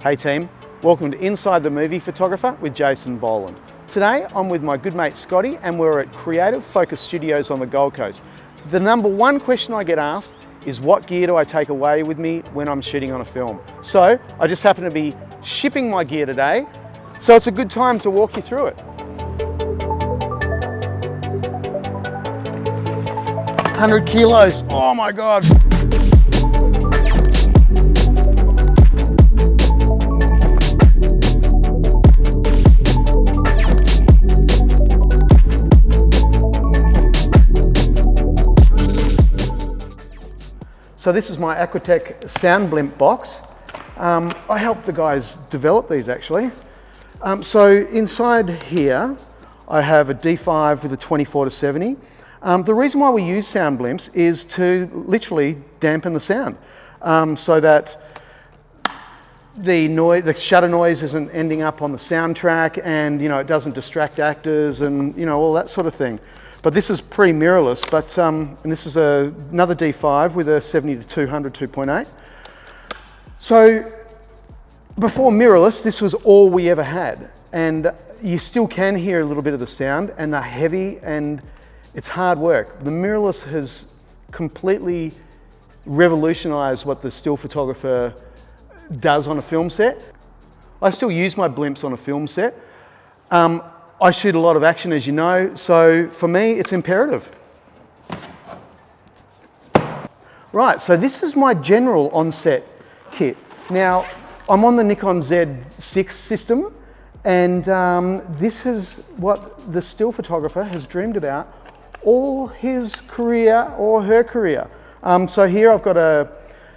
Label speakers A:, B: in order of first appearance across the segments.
A: Hey team, welcome to Inside the Movie Photographer with Jasin Boland. Today I'm with my good mate Scotty and we're at Creative Focus Studios on the Gold Coast. The number one question I get asked is what gear do I take away with me when I'm shooting on a film? So I just happen to be shipping my gear today, so it's a good time to walk you through it. 100 kilos, oh my God. So this is my Aquatech sound blimp box. I helped the guys develop these actually. So inside here, I have a D5 with a 24-70. The reason why we use sound blimps is to literally dampen the sound so that the shutter noise isn't ending up on the soundtrack and it doesn't distract actors and all that sort of thing. But this is pre-mirrorless, and this is another D5 with a 70-200 2.8. So before mirrorless, this was all we ever had. And you still can hear a little bit of the sound, and they're heavy and it's hard work. The mirrorless has completely revolutionized what the still photographer does on a film set. I still use my blimps on a film set. I shoot a lot of action, as you know, so for me, it's imperative. Right, so this is my general on-set kit. Now, I'm on the Nikon Z6 system, and this is what the still photographer has dreamed about all his career or her career. So here I've got a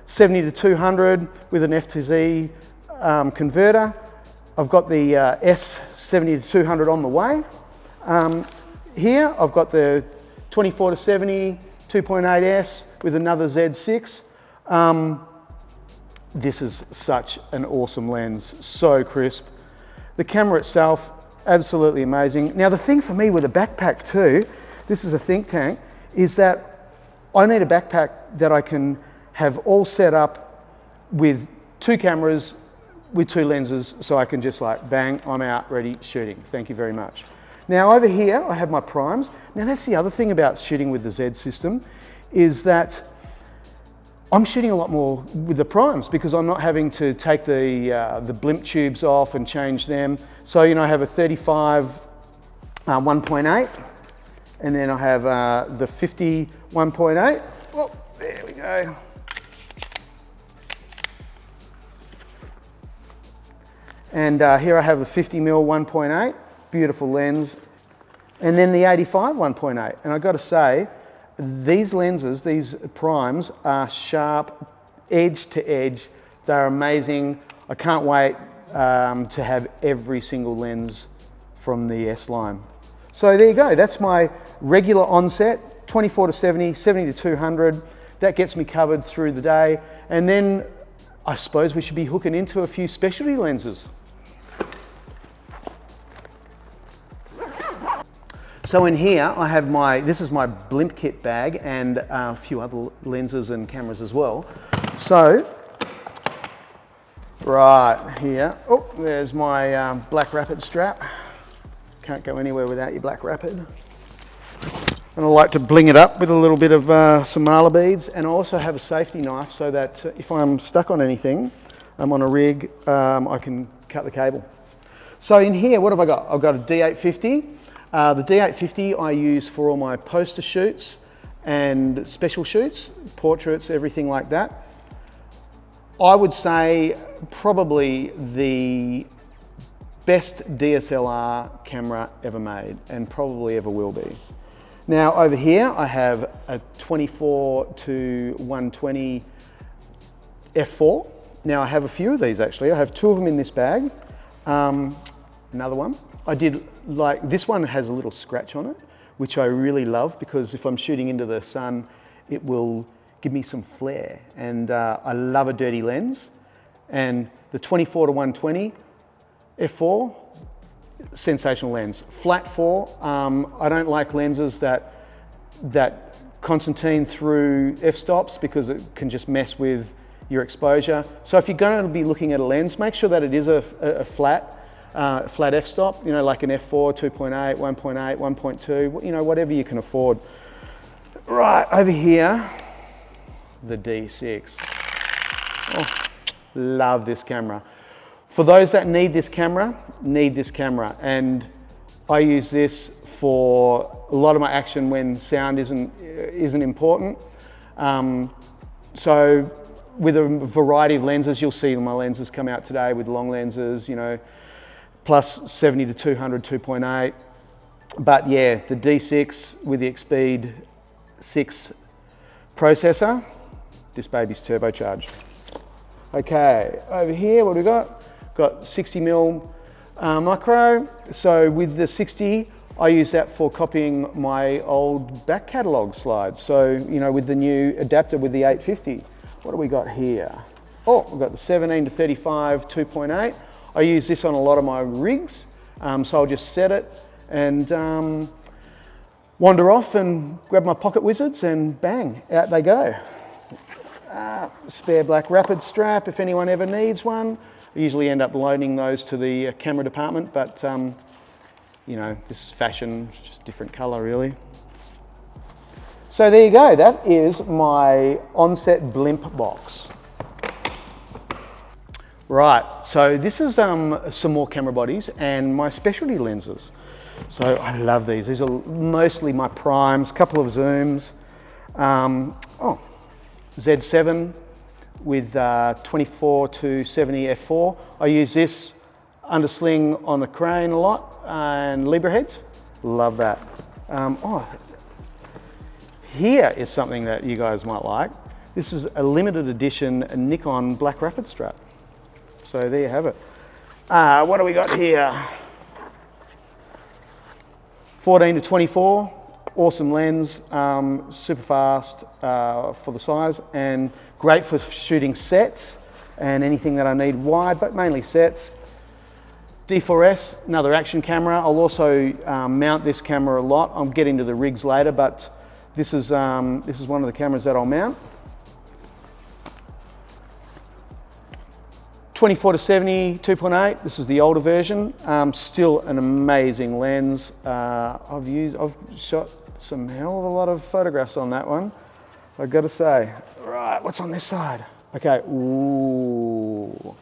A: 70-200 with an F-to-Z converter. I've got the S70-200 on the way. Here I've got the 24-70 2.8S with another Z6. This is such an awesome lens, so crisp. The camera itself, absolutely amazing. Now the thing for me with a backpack too, this is a think tank, is that I need a backpack that I can have all set up with two cameras, with two lenses, so I can just like, bang, I'm out, ready, shooting. Thank you very much. Now over here, I have my primes. Now that's the other thing about shooting with the Z system, is that I'm shooting a lot more with the primes because I'm not having to take the blimp tubes off and change them. So, I have a 35 1.8, and then I have the 50 1.8. Oh, there we go. And here I have the 50mm 1.8, beautiful lens, and then the 85 1.8. And I've got to say, these lenses, these primes, are sharp, edge to edge. They're amazing. I can't wait to have every single lens from the S line. So there you go. That's my regular onset, 24-70, 70-200. That gets me covered through the day. And then I suppose we should be hooking into a few specialty lenses. So in here I have this is my blimp kit bag and a few other lenses and cameras as well. So, right here, oh, there's my black rapid strap. Can't go anywhere without your black rapid. And I like to bling it up with a little bit of some marla beads, and I also have a safety knife so that if I'm stuck on anything, I'm on a rig, I can cut the cable. So in here, what have I got? I've got a D850. The D850 I use for all my poster shoots and special shoots, portraits, everything like that. I would say probably the best DSLR camera ever made, and probably ever will be. Now over here I have a 24-120 f4. Now I have a few of these actually. I have two of them in this bag. Another one. I did like, this one has a little scratch on it, which I really love because if I'm shooting into the sun, it will give me some flare. And I love a dirty lens. And the 24-120 f4, sensational lens. Flat 4, I don't like lenses that concertine through f-stops because it can just mess with your exposure. So if you're going to be looking at a lens, make sure that it is a flat f-stop, you know, like an f4, 2.8, 1.8, 1.2, you know, whatever you can afford. Right, over here, the D6. Oh, love this camera. For those that need this camera, and I use this for a lot of my action when sound isn't important. So with a variety of lenses, you'll see my lenses come out today with long lenses, you know, plus 70 to 200, 2.8. But yeah, the D6 with the Xpeed 6 processor, this baby's turbocharged. Okay, over here, what do we got? Got 60mm micro. So with the 60, I use that for copying my old back catalogue slides. So, you know, with the new adapter with the 850. What do we got here? Oh, we've got the 17 to 35 2.8. I use this on a lot of my rigs. So I'll just set it and wander off and grab my pocket wizards and bang, out they go. Spare black rapid strap if anyone ever needs one. I usually end up loaning those to the camera department, but you know, this is fashion, just different color really. So there you go, that is my onset blimp box. Right, so this is some more camera bodies and my specialty lenses. So I love these. These are mostly my primes, couple of zooms. Z7 with 24 to 70 f4. I use this under sling on the crane a lot and Libra heads. Love that. Here is something that you guys might like. This is a limited edition Nikon black rapid strap. So there you have it. What do we got here? 14 to 24. Awesome lens, super fast for the size and great for shooting sets and anything that I need wide, but mainly sets. D4S, another action camera. I'll also mount this camera a lot. I'll get into the rigs later, but this is one of the cameras that I'll mount. 24 to 70, 2.8. This is the older version. Still an amazing lens. I've shot some hell of a lot of photographs on that one, I've got to say. Right, what's on this side? Okay, ooh,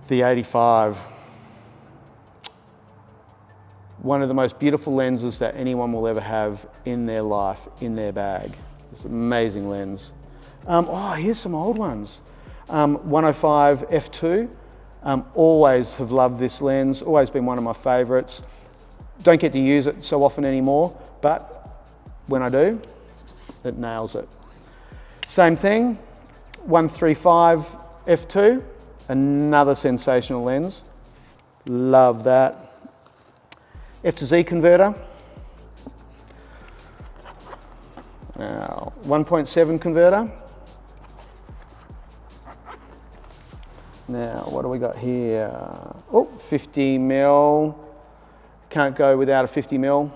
A: the 85. One of the most beautiful lenses that anyone will ever have in their life, in their bag. It's an amazing lens. Here's some old ones. 105 f2. Always have loved this lens, always been one of my favorites. Don't get to use it so often anymore, but when I do, it nails it. Same thing, 135 f2, another sensational lens. Love that. F to Z converter. Now, 1.7 converter. Now, what do we got here? Oh, 50mm. Can't go without a 50mm.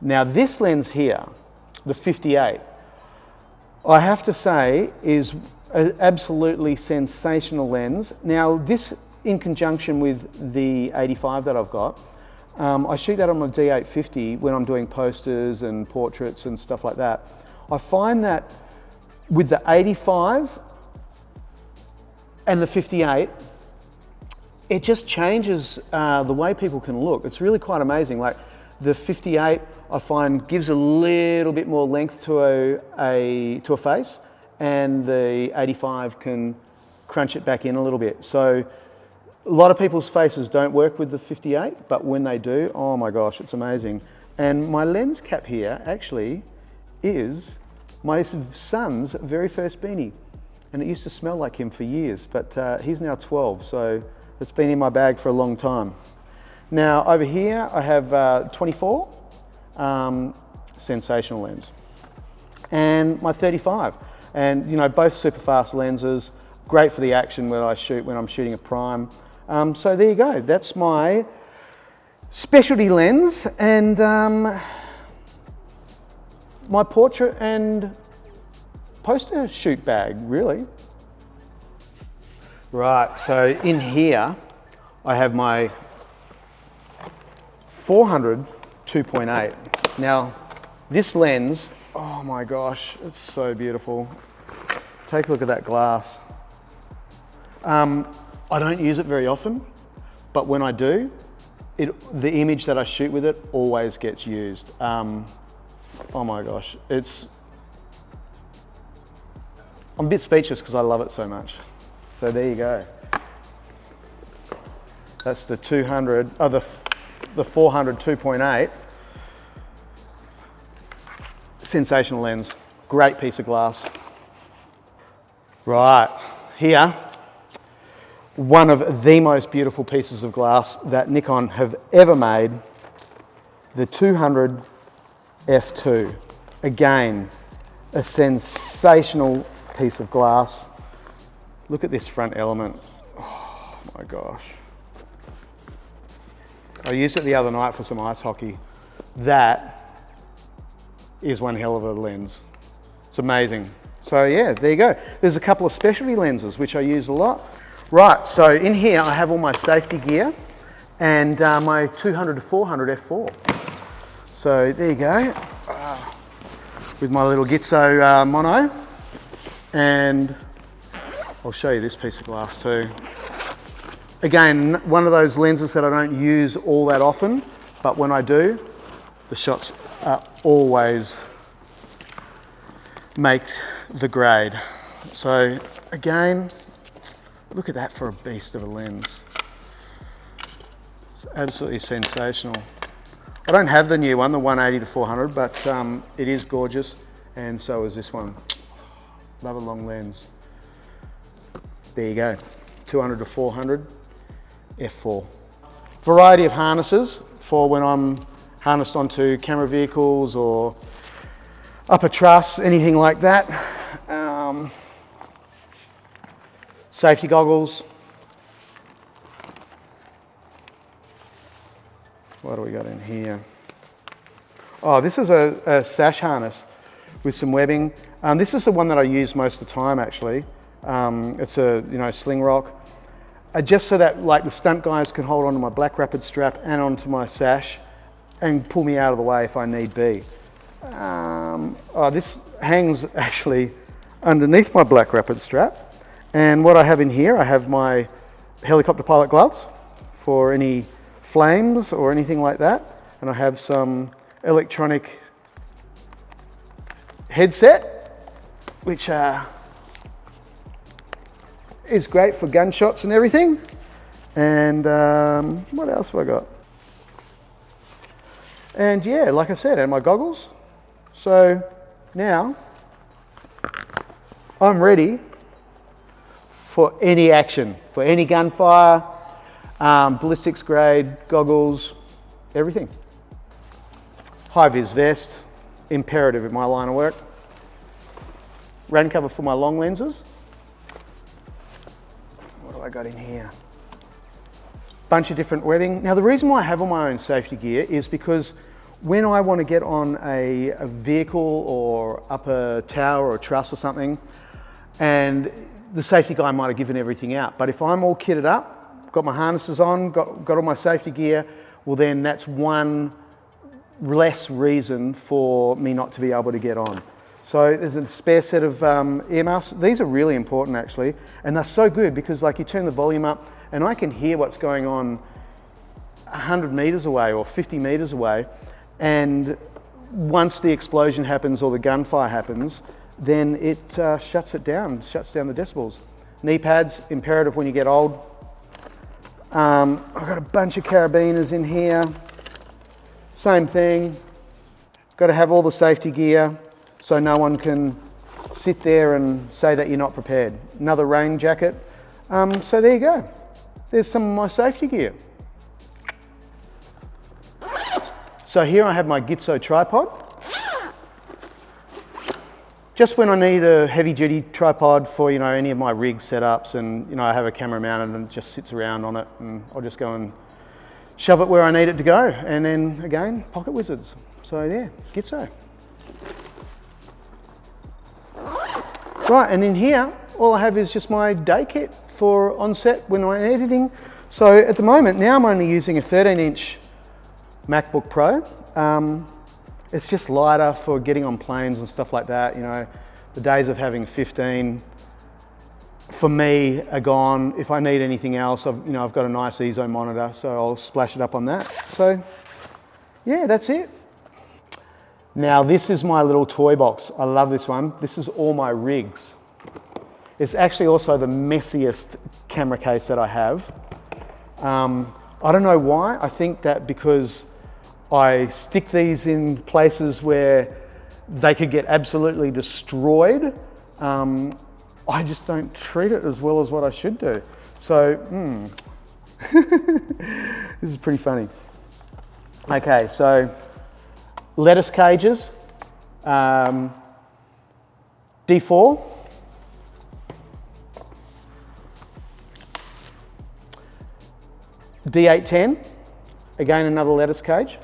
A: Now this lens here, the 58, I have to say is an absolutely sensational lens. Now this in conjunction with the 85 that I've got, I shoot that on my D850 when I'm doing posters and portraits and stuff like that. I find that with the 85 and the 58, it just changes the way people can look. It's really quite amazing. Like the 58, I find gives a little bit more length to a face, and the 85 can crunch it back in a little bit. So a lot of people's faces don't work with the 58, but when they do, oh my gosh, it's amazing. And my lens cap here actually is my son's very first beanie. And it used to smell like him for years, but he's now 12, so it's been in my bag for a long time. Now over here I have 24, sensational lens, and my 35. And you know, both super fast lenses, great for the action when I'm shooting a prime. So there you go, that's my specialty lens and my portrait and poster shoot bag, really. Right, so in here, I have my 400 2.8. Now, this lens, oh my gosh, it's so beautiful. Take a look at that glass. I don't use it very often, but when I do, the image that I shoot with it always gets used. Oh my gosh, I'm a bit speechless because I love it so much. So there you go. That's the 200, the 400 2.8. Sensational lens, great piece of glass. Right, here, one of the most beautiful pieces of glass that Nikon have ever made, the 200 f2. Again, a sensational piece of glass. Look at this front element. Oh my gosh. I used it the other night for some ice hockey. That is one hell of a lens. It's amazing. So yeah, there you go. There's a couple of specialty lenses which I use a lot. Right, so in here I have all my safety gear and my 200 to 400 f4. So there you go, with my little Gitzo mono, and I'll show you this piece of glass too. Again, one of those lenses that I don't use all that often, but when I do, the shots are always make the grade. So again, look at that for a beast of a lens. It's absolutely sensational. I don't have the new one, the 180 to 400, but it is gorgeous, and so is this one. Love a long lens. There you go, 200 to 400 f4. Variety of harnesses for when I'm harnessed onto camera vehicles or upper truss, anything like that. Safety goggles. What do we got in here? Oh, this is a sash harness with some webbing. This is the one that I use most of the time actually. It's a sling rock. Just so that like the stunt guys can hold onto my black rapid strap and onto my sash and pull me out of the way if I need be. This hangs actually underneath my black rapid strap. And what I have in here, I have my helicopter pilot gloves for any flames or anything like that. And I have some electronic headset, which is great for gunshots and everything. And what else have I got? And yeah, like I said, and my goggles. So now I'm ready for any action, for any gunfire, ballistics grade, goggles, everything. High-vis vest, imperative in my line of work. Rain cover for my long lenses. What do I got in here? Bunch of different webbing. Now the reason why I have all my own safety gear is because when I want to get on a vehicle or up a tower or a truss or something, and the safety guy might have given everything out, but if I'm all kitted up, got my harnesses on, got all my safety gear, well then that's one less reason for me not to be able to get on. So there's a spare set of earmuffs. These are really important actually, and they're so good because like you turn the volume up and I can hear what's going on 100 meters away or 50 meters away, and once the explosion happens or the gunfire happens, then it shuts it down, shuts down the decibels. Knee pads, imperative when you get old. I've got a bunch of carabiners in here. Same thing, got to have all the safety gear so no one can sit there and say that you're not prepared. Another rain jacket. So there you go. There's some of my safety gear. So here I have my Gitzo tripod. Just when I need a heavy duty tripod for any of my rig setups, and I have a camera mounted and it just sits around on it, and I'll just go and shove it where I need it to go, and then again, pocket wizards. So yeah, Gitzo. Right, and in here, all I have is just my day kit for on-set when I'm editing. So at the moment, now I'm only using a 13-inch MacBook Pro. It's just lighter for getting on planes and stuff like that. You know, the days of having 15 for me are gone. If I need anything else, I've got a nice EZO monitor, so I'll splash it up on that. So yeah, that's it. Now this is my little toy box. I love this one. This is all my rigs. It's actually also the messiest camera case that I have. I don't know why. I think that because I stick these in places where they could get absolutely destroyed. I just don't treat it as well as what I should do. So, this is pretty funny. Okay, so lettuce cages, D4, D810, again another lettuce cage.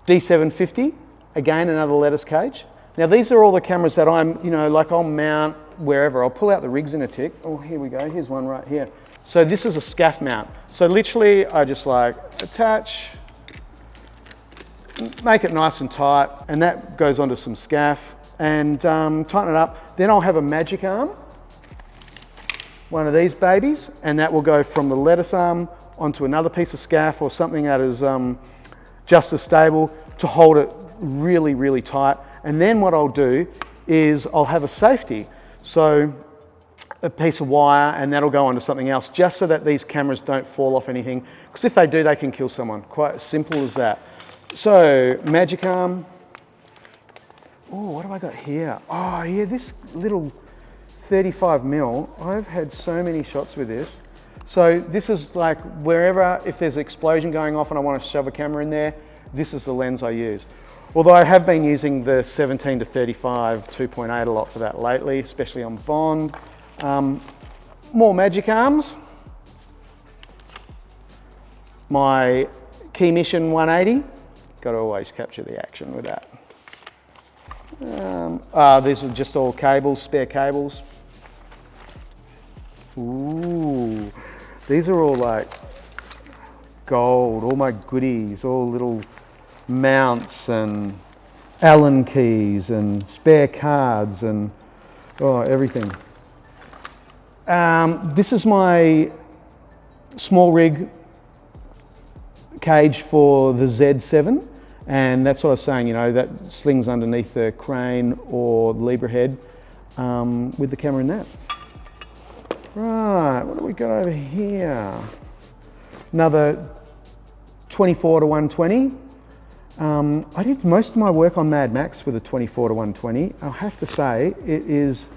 A: D750, again another lettuce cage. Now these are all the cameras that I'm, like I'll mount wherever. I'll pull out the rigs in a tick. Oh, here we go, here's one right here. So this is a scaff mount. So literally I just like attach, make it nice and tight, and that goes onto some scaff and tighten it up. Then I'll have a magic arm, one of these babies, and that will go from the lettuce arm onto another piece of scaff or something that is just as stable to hold it really, really tight. And then what I'll do is I'll have a safety. So a piece of wire, and that'll go onto something else, just so that these cameras don't fall off anything. Because if they do, they can kill someone. Quite as simple as that. So magic arm. Oh, what have I got here? Oh yeah, this little 35mm. I've had so many shots with this. So this is like wherever, if there's an explosion going off and I want to shove a camera in there, this is the lens I use. Although I have been using the 17 to 35 2.8 a lot for that lately, especially on Bond. More magic arms. My Key Mission 180. Got to always capture the action with that. These are just all cables, spare cables. Ooh, these are all like gold, all my goodies, all little mounts and Allen keys and spare cards and everything. This is my small rig cage for the Z7, and that's what I was saying, that slings underneath the crane or the Libra head with the camera in that. Right, what do we got over here? Another 24 to 120. I did most of my work on Mad Max with a 24 to 120. I'll have to say, it is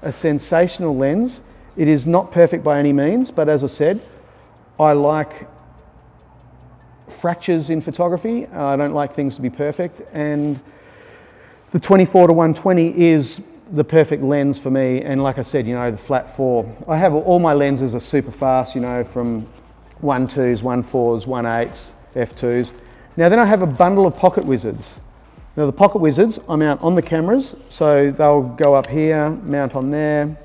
A: a sensational lens. It is not perfect by any means, but as I said, I like fractures in photography. I don't like things to be perfect, and the 24 to 120 is the perfect lens for me. And like I said, the flat 4. I have all my lenses are super fast, from 1.2s, 1.4s, 1.8s, f2s. Now then I have a bundle of pocket wizards. Now the pocket wizards I mount on the cameras, so they'll go up here, mount on there.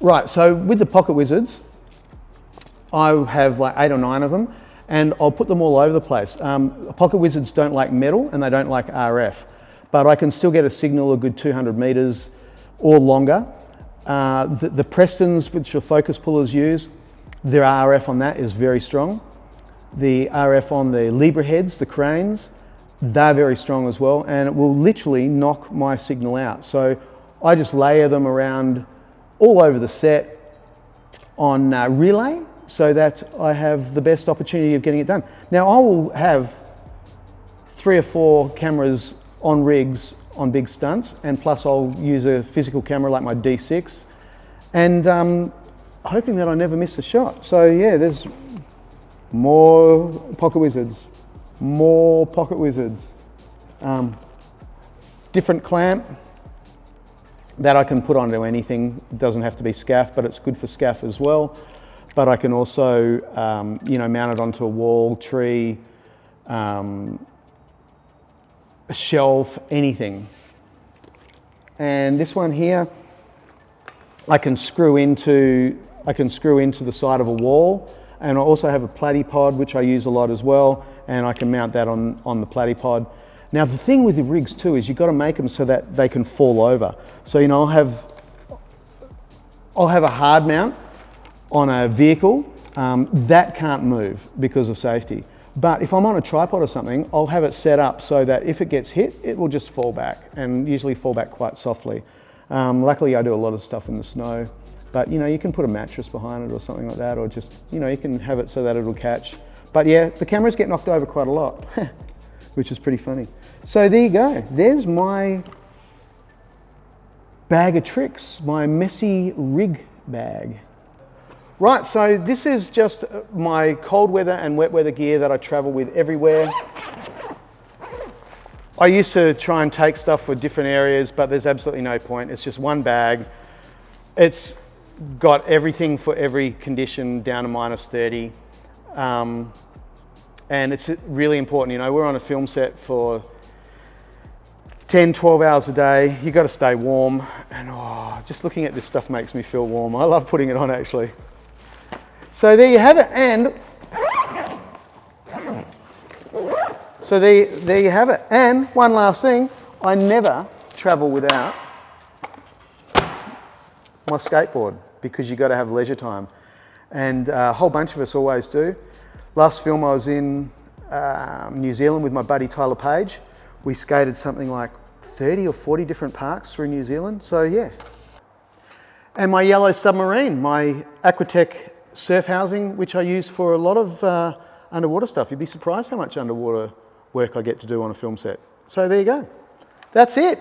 A: Right, so with the pocket wizards, I have like 8 or 9 of them, and I'll put them all over the place. Pocket wizards don't like metal and they don't like RF, but I can still get a signal a good 200 meters or longer. The Prestons, which the focus pullers use, their RF on that is very strong. The RF on the Libra heads, the cranes, they're very strong as well, and it will literally knock my signal out. So I just layer them around all over the set on relay, so that I have the best opportunity of getting it done. Now I will have 3 or 4 cameras on rigs on big stunts, and plus I'll use a physical camera like my D6, and hoping that I never miss a shot. So yeah, there's more pocket wizards, more pocket wizards. Different clamp that I can put onto anything. It doesn't have to be scaff, but it's good for scaff as well. But I can also, mount it onto a wall, tree, a shelf, anything. And this one here, I can screw into the side of a wall, and I also have a platypod, which I use a lot as well, and I can mount that on the platypod. Now the thing with the rigs too is you've got to make them so that they can fall over. So you know, I'll have a hard mount on a vehicle that can't move because of safety. But if I'm on a tripod or something, I'll have it set up so that if it gets hit, it will just fall back, and usually fall back quite softly. Luckily, I do a lot of stuff in the snow, but you know, you can put a mattress behind it or something like that, or just, you know, you can have it so that it'll catch. But yeah, the cameras get knocked over quite a lot, which is pretty funny. So there you go. There's my bag of tricks, my messy rig bag. Right, so this is just my cold weather and wet weather gear that I travel with everywhere. I used to try and take stuff for different areas, but there's absolutely no point. It's just one bag. It's got everything for every condition down to -30. And it's really important, you know, we're on a film set for 10, 12 hours a day. You got to stay warm, and just looking at this stuff makes me feel warm. I love putting it on, actually. So there you have it, and so there you have it. And one last thing, I never travel without my skateboard, because you got to have leisure time, and a whole bunch of us always do. Last film I was in New Zealand with my buddy Tyler Page. We skated something like 30 or 40 different parks through New Zealand, so yeah. And my yellow submarine, my Aquatech surf housing, which I use for a lot of underwater stuff. You'd be surprised how much underwater work I get to do on a film set. So there you go. That's it.